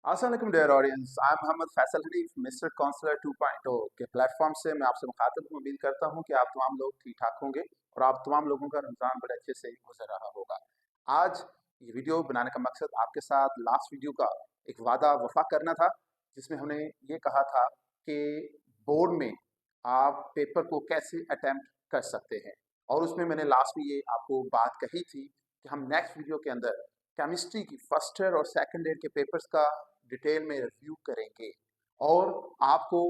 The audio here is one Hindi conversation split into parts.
अस्सलाम वालेकुम dear audience. I am Mohammad Faisal Hanif, mister counsellor 2.0 के प्लेटफॉर्म से मैं आपसे मुखातिब हूँ। उम्मीद करता हूँ कि आप तमाम लोग ठीक ठाक होंगे और आप तमाम लोगों का रमज़ान बड़े अच्छे से गुजर रहा होगा। आज ये वीडियो बनाने का मकसद आपके साथ लास्ट वीडियो का एक वादा वफा करना था, जिसमें हमने ये कहा था कि बोर्ड में आप पेपर को कैसे अटेम्प्ट कर सकते हैं। और उसमें मैंने लास्ट में ये आपको बात कही थी कि हम नेक्स्ट वीडियो के अंदर केमिस्ट्री की फर्स्ट ईयर और सेकंड ईयर के पेपर्स का डिटेल में रिव्यू करेंगे। और आपको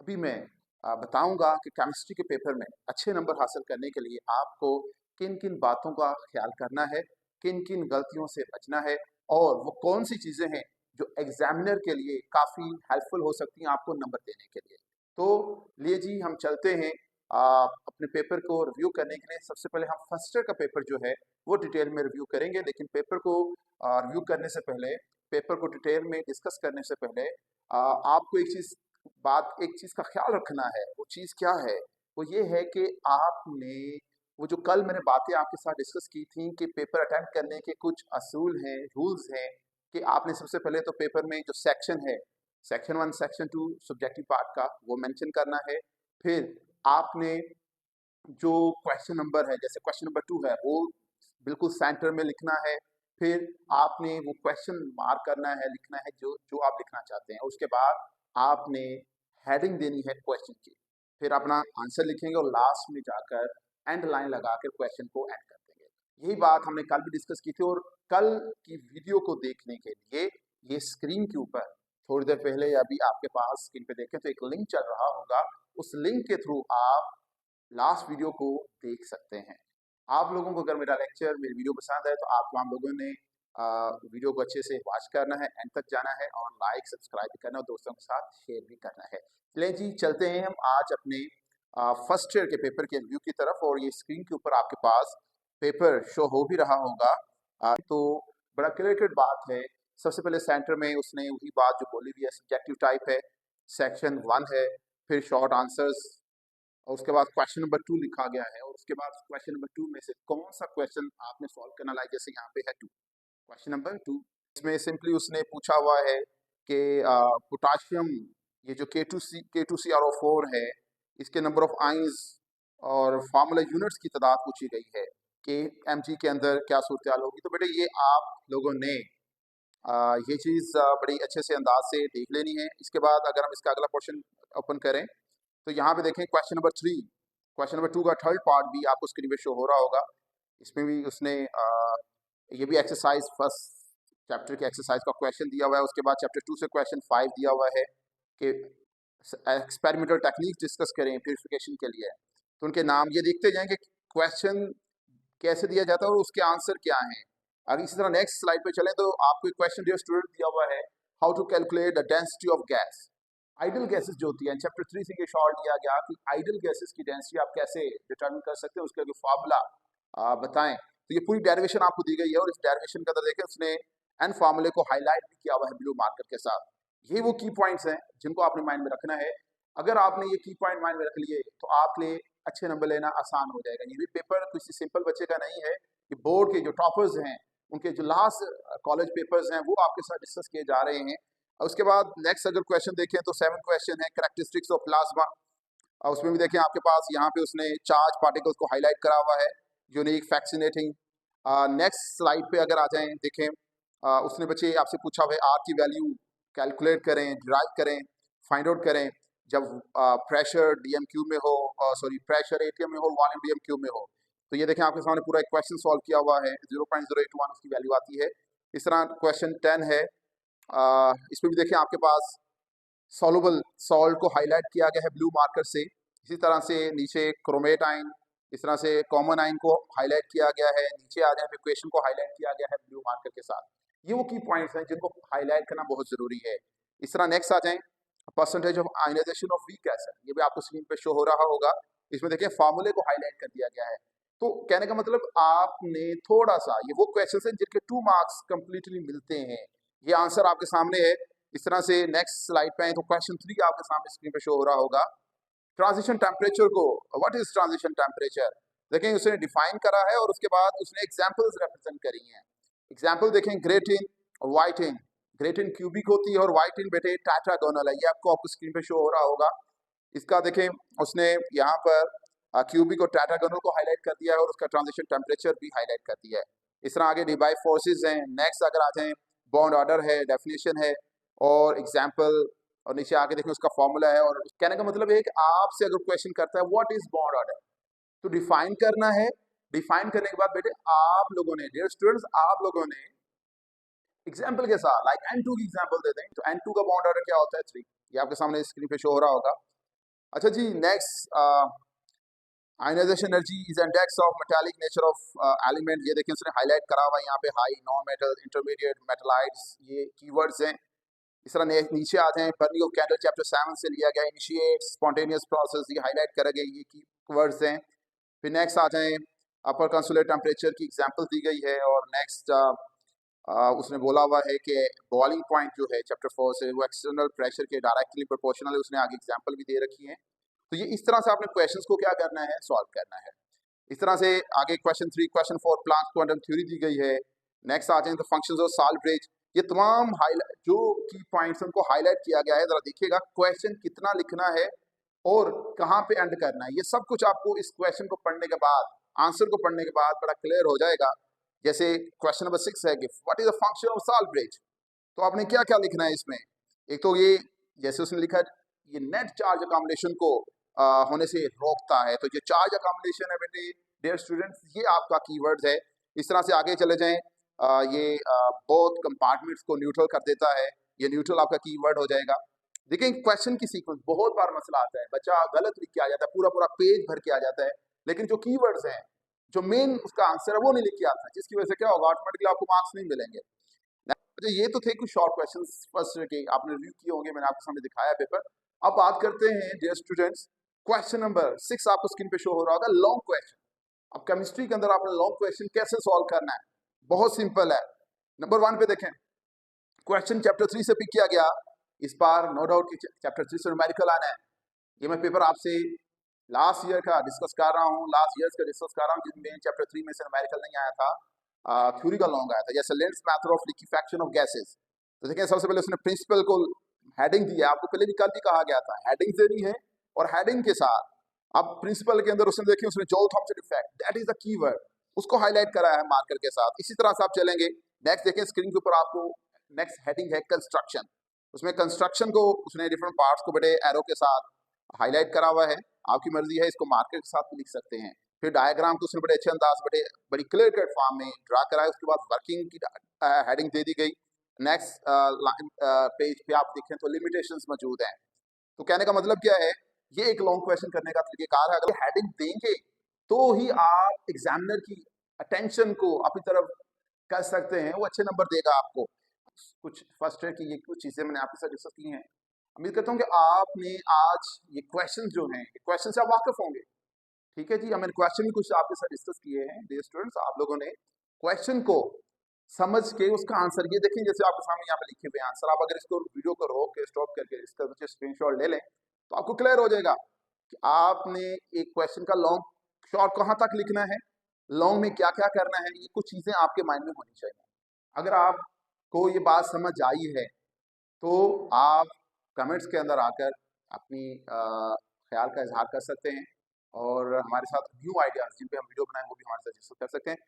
अभी मैं बताऊंगा कि केमिस्ट्री के पेपर में अच्छे नंबर हासिल करने के लिए आपको किन किन बातों का ख्याल करना है, किन किन गलतियों से बचना है, और वो कौन सी चीज़ें हैं जो एग्जामिनर के लिए काफ़ी हेल्पफुल हो सकती हैं आपको नंबर देने के लिए। तो लिए जी हम चलते हैं अपने पेपर को रिव्यू करने के लिए। सबसे पहले हम फर्स्ट ईयर का पेपर जो है वो डिटेल में रिव्यू करेंगे, लेकिन पेपर को रिव्यू करने से पहले, पेपर को डिटेल में डिस्कस करने से पहले आपको एक चीज़ का ख्याल रखना है। वो चीज़ क्या है? वो ये है कि आपने वो जो कल मैंने बातें आपके साथ डिस्कस की थी कि पेपर अटेम्प्ट करने के कुछ असूल हैं, रूल्स हैं, कि आपने सबसे पहले तो पेपर में जो सेक्शन है, सेक्शन 1, सेक्शन 2 सब्जेक्टिव पार्ट का वो मेंशन करना है। फिर आपने जो क्वेश्चन नंबर है, जैसे क्वेश्चन नंबर 2 है, वो बिल्कुल सेंटर में लिखना है। फिर आपने वो क्वेश्चन मार्क करना है, लिखना है जो जो आप लिखना चाहते हैं। उसके बाद आपने हेडिंग देनी है क्वेश्चन की, फिर अपना आंसर लिखेंगे और लास्ट में जाकर एंड लाइन लगाकर क्वेश्चन को एंड कर देंगे। यही बात हमने कल भी डिस्कस की थी, और कल की वीडियो को देखने के लिए ये स्क्रीन के ऊपर थोड़ी देर पहले अभी आपके पास स्क्रीन पे देखें तो एक लिंक चल रहा होगा। उस लिंक के थ्रू आप लास्ट वीडियो को देख सकते हैं। आप लोगों को अगर मेरा लेक्चर, मेरी वीडियो पसंद है तो आप तमाम लोगों ने वीडियो को अच्छे से वॉच करना है, एंड तक जाना है, और लाइक सब्सक्राइब भी करना है और दोस्तों के साथ शेयर भी करना है। चलिए जी चलते हैं हम आज अपने फर्स्ट ईयर के पेपर के रिव्यू की तरफ। और ये स्क्रीन के ऊपर आपके पास पेपर शो हो भी रहा होगा। तो बड़ा क्लियर कट बात है। सबसे पहले सेंटर में उसने वही बात जो बोली हुई है, सब्जेक्टिव टाइप है, सेक्शन 1 है, फिर शॉर्ट आंसर्स, और उसके बाद क्वेश्चन नंबर 2 लिखा गया है, और उसके बाद क्वेश्चन नंबर 2 में से कौन सा क्वेश्चन आपने सॉल्व करना, लाइक जैसे यहाँ पे है 2, क्वेश्चन नंबर 2। इसमें सिंपली उसने पूछा हुआ है कि पोटाशियम, ये जो K2CrO4 है, इसके नंबर ऑफ आइंस और फार्मूला यूनिट्स की तादाद पूछी गई है कि mg के अंदर क्या सूरत हाल होगी। तो बेटे ये आप लोगों ने ये चीज़ बड़ी अच्छे से अंदाज से देख लेनी है। इसके बाद अगर हम इसका अगला क्वेश्चन ओपन करें तो यहाँ पे देखें क्वेश्चन नंबर 3, क्वेश्चन नंबर 2 का थर्ड पार्ट भी आपको स्क्रीन पे शो हो रहा होगा। इसमें भी उसने ये भी एक्सरसाइज फर्स्ट चैप्टर के एक्सरसाइज का क्वेश्चन दिया हुआ है। उसके बाद चैप्टर 2 से क्वेश्चन 5 दिया हुआ है कि एक्सपेरिमेंटल टेक्निक डिस्कस करें प्यूरिफिकेशन के लिए। तो उनके नाम ये देखते जाएं कि क्वेश्चन कैसे दिया जाता है और उसके आंसर क्या हैं। अगर इसी तरह नेक्स्ट स्लाइड पे चलें तो आपको एक क्वेश्चन डियर स्टूडेंट दिया हुआ है, how to calculate the density of gas. Ideal gases जो होती है, चैप्टर 3 से ये शॉर्ट दिया गया कि आइडल गैसेस की डेंसिटी आप कैसे डिटरमिन कर सकते हैं, उसका जो फार्मूला बताएं। तो ये पूरी डेरिवेशन आपको दी गई है, और इस डेरिवेशन का देखें उसने एन फार्मूले को हाईलाइट भी किया हुआ है ब्लू मार्कर के साथ। ये वो की पॉइंट्स हैं जिनको आपने माइंड में रखना है। अगर आपने ये की पॉइंट माइंड में रख लिए तो आपके लिए अच्छे नंबर लेना आसान हो जाएगा। ये भी पेपर किसी सिंपल बच्चे का नहीं है, कि बोर्ड के जो टॉपर्स हैं उनके जो लास्ट कॉलेज पेपर्स हैं वो आपके साथ डिस्कस किए जा रहे हैं। उसके बाद नेक्स्ट अगर क्वेश्चन देखें तो 7 क्वेश्चन है कैरेक्टरिस्टिक्स ऑफ प्लाज्मा। उसमें भी देखें आपके पास यहाँ पे उसने चार्ज पार्टिकल्स को हाईलाइट करा हुआ है, यूनिक फैक्सिनेटिंग। नेक्स्ट स्लाइड पे अगर आ जाएं देखें, उसने बच्चे आपसे पूछा हुआ है आर की वैल्यू कैलकुलेट करें, डिराइव करें, फाइंड आउट करें जब प्रेशर डीएमक्यू में हो, सॉरी प्रेशर एटीएम में हो, वॉल्यूम डीएमक्यू में हो। तो ये देखें आपके सामने पूरा एक क्वेश्चन सॉल्व किया हुआ है, 0.081 उसकी वैल्यू आती है। इस तरह क्वेश्चन 10 है, इसमें भी देखिए आपके पास सॉल्युबल सॉल्ट को हाईलाइट किया गया है ब्लू मार्कर से। इसी तरह से नीचे क्रोमेट आयन, इस तरह से कॉमन आयन को हाईलाइट किया गया है। नीचे आ जाए तो इक्वेशन को हाईलाइट किया गया है ब्लू मार्कर के साथ। ये वो की पॉइंट्स हैं जिनको हाईलाइट करना बहुत जरूरी है। इस तरह नेक्स्ट आ जाएं, percentage of ionization of weak acid, ये भी आपको स्क्रीन पे शो हो रहा होगा। इसमें देखिए फार्मूले को हाईलाइट कर दिया गया है। तो कहने का मतलब आपने थोड़ा सा, ये वो क्वेश्चन हैं जिनके 2 मार्क्स कंप्लीटली मिलते हैं। ये आंसर आपके सामने है। इस तरह से नेक्स्ट स्लाइड पे आए तो क्वेश्चन 3 आपके सामने स्क्रीन पे शो हो रहा होगा। ट्रांजिशन टेम्परेचर को, व्हाट इज ट्रांजिशन टेम्परेचर, देखें उसने डिफाइन करा है और उसके बाद उसने एग्जांपल्स रिप्रेजेंट करी हैं। एग्जांपल देखें, ग्रे टिन और white tin. Grey tin cubic होती है और व्हाइट टिन बेटे टेट्रागोनल है। ये आपको स्क्रीन पे शो हो रहा होगा। इसका देखें, उसने यहाँ पर क्यूबिक और टेट्रागोनल को हाईलाइट कर दिया है और उसका ट्रांजिशन टेम्परेचर भी हाईलाइट कर दिया है। इस तरह आगे डिबाई फोर्सेज हैं। नेक्स्ट अगर आते हैं, बॉन्ड ऑर्डर है, डेफिनेशन है और एग्जाम्पल, और नीचे आगे देखें उसका फॉर्मूला है। और कहने का मतलब है कि आपसे अगर क्वेश्चन करता है व्हाट इज बॉन्ड ऑर्डर, तो डिफाइन करना है। डिफाइन करने के बाद बेटे आप लोगों ने, डियर स्टूडेंट्स, आप लोगों ने एग्जाम्पल के साथ लाइक N2 की एग्जाम्पल देते हैं। तो N2 का बॉन्ड ऑर्डर क्या होता है? 3। ये आपके सामने स्क्रीन पे शो हो रहा होगा। अच्छा जी, next, ionization energy is index of metallic nature of element. ये देखिए उसने हाईलाइट करा हुआ है यहाँ पे, high, non metal, intermediate, metalloids, ये कीवर्ड्स हैं। इस तरह नीचे आते हैं, बर्निंग ऑफ कैंडल चैप्टर 7 से लिया गया, इनिशिएट स्पॉन्टेनियस प्रोसेस, ये हाईलाइट करे गए, ये कीवर्ड्स हैं। फिर नेक्स्ट आ जाए, अपर कंसोलेट टेम्परेचर की एग्जाम्पल दी गई है। और नेक्स्ट उसने बोला हुआ है कि बॉइलिंग पॉइंट जो है चैप्टर 4 से, वो एक्सटर्नल प्रेशर के डायरेक्टली प्रोपोर्शनल है। उसने आगे एग्जाम्पल भी दे रखी है। तो ये इस तरह से आपने क्वेश्चंस को क्या करना है, सॉल्व करना है। इस तरह से आगे question 3, question 4 Planck quantum theory दी गई है। नेक्स्ट आ जाए तो फंक्शंस ऑफ सॉल्ट ब्रिज। ये तमाम हाईलाइट जो की पॉइंट्स उनको हाईलाइट किया गया है। जरा देखिएगा क्वेश्चन कितना लिखना है और कहाँ पे एंड करना है। ये सब कुछ आपको इस क्वेश्चन को पढ़ने के बाद, आंसर को पढ़ने के बाद बड़ा क्लियर हो जाएगा। जैसे क्वेश्चन नंबर 6 है कि what is the function of salt bridge, तो आपने क्या क्या लिखना है इसमें। एक तो ये, जैसे उसने लिखा ये नेट चार्ज अकोमोडेशन को होने से रोकता है। तो ये चार्ज अकोमोडेशन है बेटे, डियर स्टूडेंट्स, ये आपका कीवर्ड है। इस तरह से आगे चले जाएं, ये बोथ कंपार्टमेंट्स को न्यूट्रल कर देता है। ये न्यूट्रल आपका कीवर्ड हो जाएगा। देखिए क्वेश्चन की सीक्वेंस, बहुत बार मसला आता है, बच्चा गलत लिख के आ जाता है, पूरा पूरा पेज भर के आ जाता है, लेकिन जो कीवर्ड्स हैं, जो मेन उसका आंसर है वो नहीं लिख के आता, जिसकी वजह से क्या होगा, ऑटोमेटिकली आपको मार्क्स नहीं मिलेंगे। अच्छा, ये तो थे कुछ शॉर्ट क्वेश्चंस फर्स्ट के, आपने रिव्यू किए होंगे, मैंने आपके सामने दिखाया पेपर। अब बात करते हैं डियर स्टूडेंट्स, क्वेश्चन नंबर 6 आपको स्क्रीन पे शो हो रहा होगा, लॉन्ग क्वेश्चन। अब केमिस्ट्री के अंदर आपने लॉन्ग क्वेश्चन कैसे सॉल्व करना है, बहुत सिंपल है। नंबर 1 पे देखें, क्वेश्चन चैप्टर 3 से पिक किया गया। इस बार नो डाउट कि चैप्टर 3 से न्यूमेरिकल आना है। ये मैं पेपर आपसे लास्ट ईयर का डिस्कस कर रहा हूँ, लास्ट ईयर का डिस्कस कर रहा हूँ, जिसमें चैप्टर 3 में से न्यूमेरिकल नहीं आया था, थ्योरी का लॉन्ग आया था। जैसे lens method of liquefaction of gases. तो देखिए सबसे पहले उसने प्रिंसिपल को हेडिंग दी है, आपको पहले भी कल भी कहा गया था हेडिंग देनी है, और हेडिंग के साथ अब प्रिंसिपल के अंदर उसने देखिए उसने Joule Thomson effect, that is the keyword, उसको हाईलाइट करा है मार्कर के साथ। इसी तरह से आप चलेंगे। नेक्स्ट देखें स्क्रीन के ऊपर आपको नेक्स्ट हेडिंग है कंस्ट्रक्शन। उसमें कंस्ट्रक्शन को उसने डिफरेंट पार्ट्स को बड़े एरो के साथ हाईलाइट करा हुआ है। आपकी मर्जी है, इसको मार्कर के साथ भी लिख सकते हैं। फिर डायग्राम को उसने बड़े अच्छे अंदाज, बड़ी क्लियर कट फॉर्म में ड्रा करा है। उसके बाद वर्किंग की हेडिंग दे दी गई। नेक्स्ट पेज पे आप देखें तो लिमिटेशंस मौजूद हैं। तो कहने का मतलब क्या है, ये एक लॉन्ग क्वेश्चन करने का तरीकेकार है। अगर हेडिंग देंगे तो ही आप एग्जामिनर की अटेंशन को अपनी तरफ कर सकते हैं, वो अच्छे नंबर देगा आपको। कुछ फर्स्ट ईयर की ये कुछ चीजें मैंने आपके साथ डिस्कस की हैं। उम्मीद करता हूँ कि आपने आज ये क्वेश्चन जो हैं, क्वेश्चन से आप वाकिफ होंगे। ठीक है जी, मैंने क्वेश्चन भी कुछ आपके साथ डिस्कस किए हैं। डियर स्टूडेंट्स, आप लोगों ने क्वेश्चन को समझ के उसका आंसर, ये देखें जैसे आपके सामने यहाँ पे लिखे हुए आंसर, आप अगर इसको वीडियो को रोक के स्टॉप करके इसका नीचे स्क्रीनशॉट ले लें तो आपको क्लियर हो जाएगा कि आपने एक क्वेश्चन का लॉन्ग शॉर्ट कहाँ तक लिखना है, लॉन्ग में क्या क्या करना है। ये कुछ चीजें आपके माइंड में होनी चाहिए। अगर आपको ये बात समझ आई है तो आप कमेंट्स के अंदर आकर अपनी ख्याल का इजहार कर सकते हैं, और हमारे साथ न्यू आइडियाज जिन पे हम वीडियो बनाएं वो भी हमारे साथ डिस्कस कर सकते हैं।